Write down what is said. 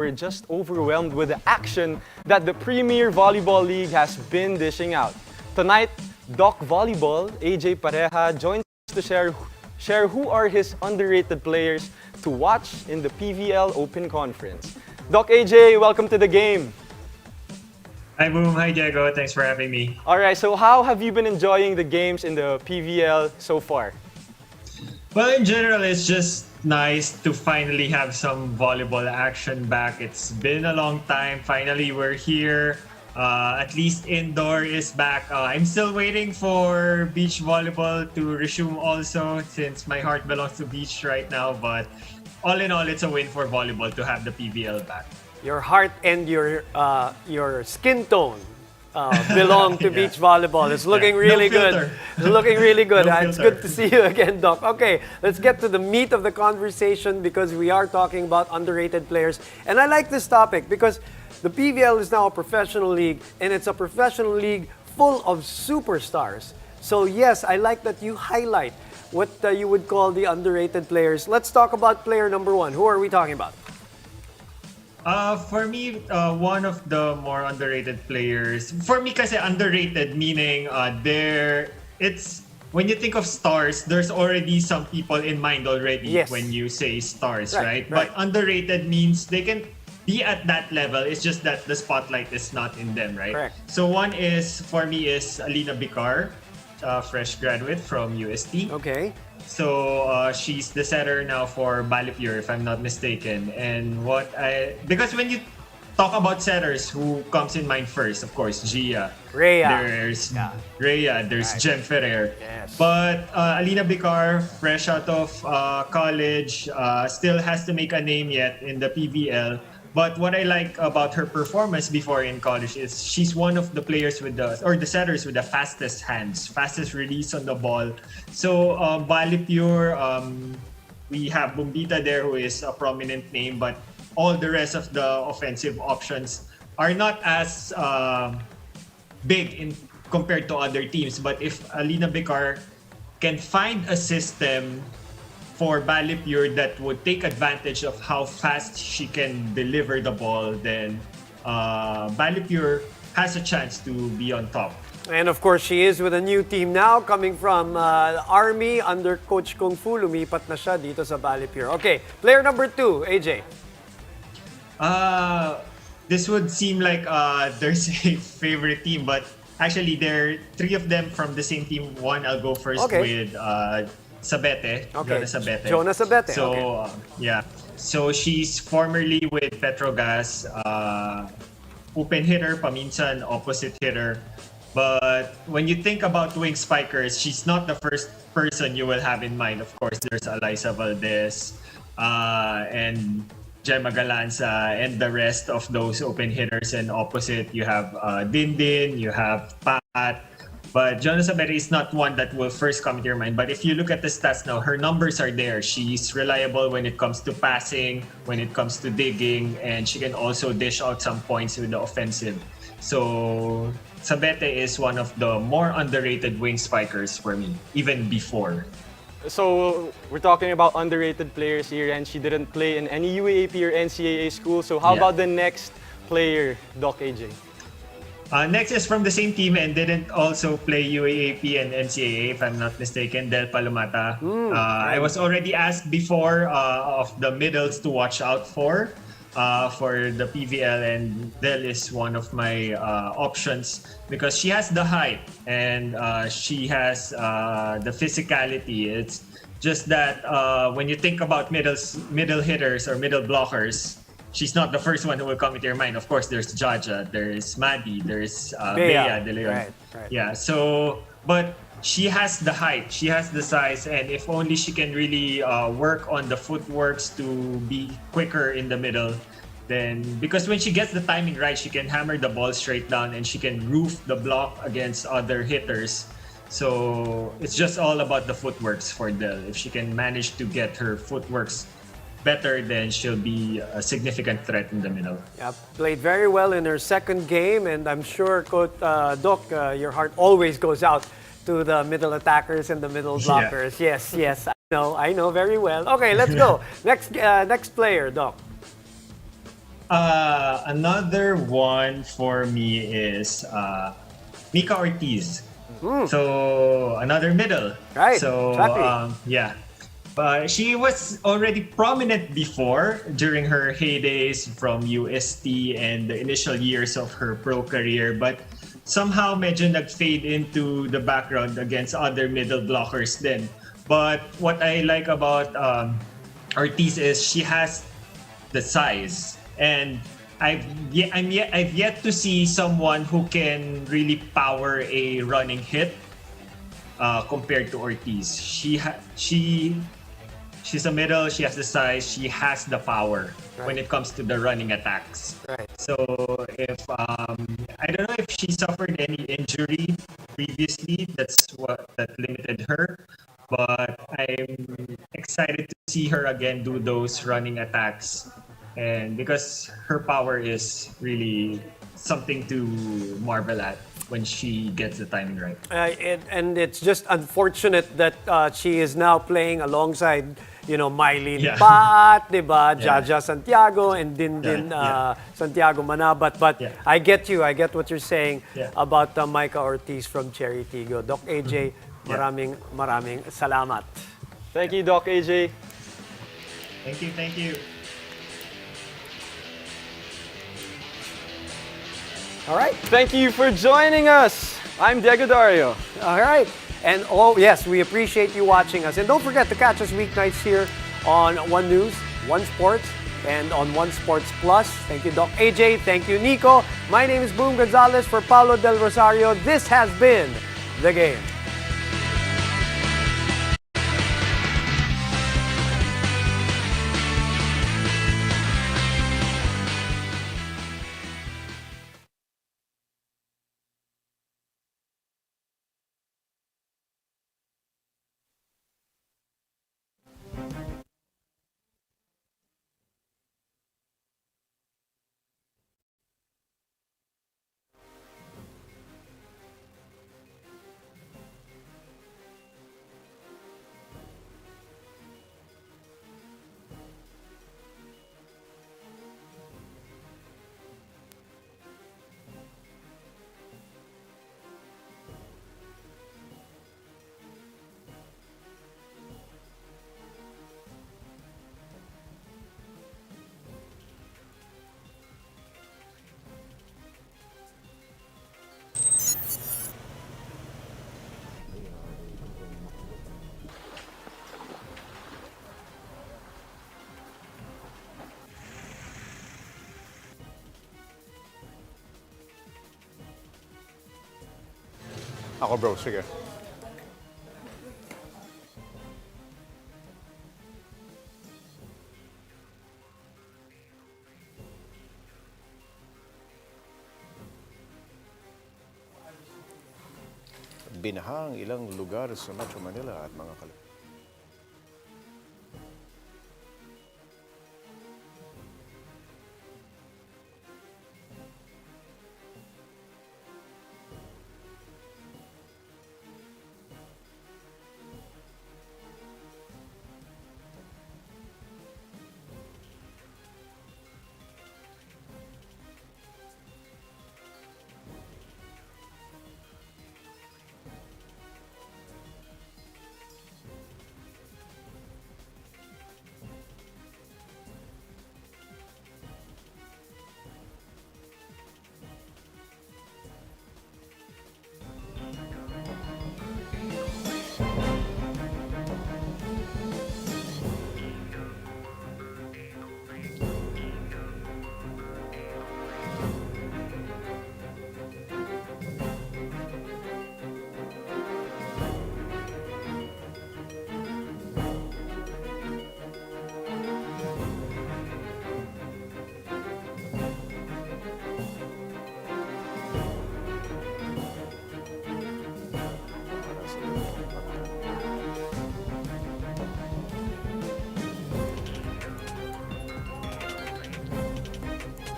we're just overwhelmed with the action that the Premier Volleyball League has been dishing out. Tonight, Doc Volleyball, AJ Pareja, joins us to share who are his underrated players to watch in the PVL Open Conference. Doc AJ, welcome to the game. Hi Boom, hi Diego, thanks for having me. Alright, so how have you been enjoying the games in the PVL so far? Well, in general, it's just nice to finally have some volleyball action back. It's been a long time. Finally, we're here. At least indoor is back. I'm still waiting for beach volleyball to resume also, since my heart belongs to beach right now. But all in all, it's a win for volleyball to have the PVL back. Your heart and your skin tone belong to beach volleyball. It's looking really good. It's looking really good. It's good to see you again, Doc. Okay, let's get to the meat of the conversation because we are talking about underrated players. And I like this topic because the PVL is now a professional league, and it's a professional league full of superstars. So yes, I like that you highlight what you would call the underrated players. Let's talk about player number one. Who are we talking about? For me, one of the more underrated players. For me, kasi underrated meaning it's when you think of stars, there's already some people in mind already when you say stars, right? But underrated means they can be at that level. It's just that the spotlight is not in them, right? Correct. So one is for me is Alina Bicar, fresh graduate from UST. Okay. So she's the setter now for Balipure, if I'm not mistaken. And because when you talk about setters, who comes in mind first? Of course, Gia. Rhea. There's Rhea. There's Jen Ferrer. Yes. But Alina Bicar, fresh out of college, still has to make a name yet in the PVL. But what I like about her performance before in college is she's one of the players with the setters with the fastest hands, fastest release on the ball. So Balipure, we have Bumbita there who is a prominent name, but all the rest of the offensive options are not as big compared to other teams. But if Alina Bicar can find a system for Balipure that would take advantage of how fast she can deliver the ball, then Balipure has a chance to be on top. And of course, she is with a new team now, coming from Army under Coach Kung Fu. Lumipat na siya dito sa Balipure. Okay, player number two, AJ. This would seem like there's a favorite team, but actually there are three of them from the same team. One, I'll go first with Sabete, Jonas Sabete. So, yeah. So, she's formerly with Petrogas, open hitter, paminsan, opposite hitter. But when you think about wing spikers, she's not the first person you will have in mind. Of course, there's Alyssa Valdez and Gemma Galanza and the rest of those open hitters. And opposite, you have Dindin, you have Pat. But Jonas Sabete is not one that will first come to your mind. But if you look at the stats now, her numbers are there. She's reliable when it comes to passing, when it comes to digging, and she can also dish out some points with the offensive. So Sabete is one of the more underrated wing spikers for me, even before. So we're talking about underrated players here, and she didn't play in any UAAP or NCAA school. So how about the next player, Doc AJ? Next is from the same team and didn't also play UAAP and NCAA, if I'm not mistaken, Del Palomata. I was already asked before of the middles to watch out for the PVL, and Del is one of my options because she has the height and she has the physicality. It's just that when you think about middle hitters or middle blockers, she's not the first one who will come into your mind. Of course, there's Jaja, there's Maddie, there's Bea De Leon. Right. Yeah, so, but she has the height, she has the size, and if only she can really work on the footworks to be quicker in the middle, then, because when she gets the timing right, she can hammer the ball straight down and she can roof the block against other hitters. So, it's just all about the footworks for Del. If she can manage to get her footworks better, then she'll be a significant threat in the middle. Yeah, played very well in her second game, and I'm sure, Coach Doc, your heart always goes out to the middle attackers and the middle blockers. Yes, I know very well. Okay, let's go. Next player, Doc. Another one for me is Mika Ortiz. So another middle. Right, So Chappie. yeah. She was already prominent before during her heydays from UST and the initial years of her pro career, but somehow medyo nag-fade into the background against other middle blockers then. But what I like about Ortiz is she has the size, and I've yet to see someone who can really power a running hit compared to Ortiz. She's a middle. She has the size. She has the power when it comes to the running attacks. Right. So if I don't know if she suffered any injury previously, that limited her. But I'm excited to see her again do those running attacks, and because her power is really something to marvel at when she gets the timing right. And it's just unfortunate that she is now playing alongside, Mylene Yeah. Pat, diba? Yeah. Jaja Santiago, and Dindin Yeah. Santiago Manabat. But Yeah. I get you. I get what you're saying Yeah. about Micah Ortiz from Cherry Tigo. Doc AJ, Yeah. maraming salamat. Thank you, Doc AJ. Thank you, thank you. All right. Thank you for joining us. I'm Diego Dario. All right. And yes, we appreciate you watching us. And don't forget to catch us weeknights here on One News, One Sports, and on One Sports Plus. Thank you, Doc AJ. Thank you, Nico. My name is Boom Gonzalez for Paulo Del Rosario. This has been The Game. Ako bro, sige. Binaha ang ilang lugar sa Metro Manila at mga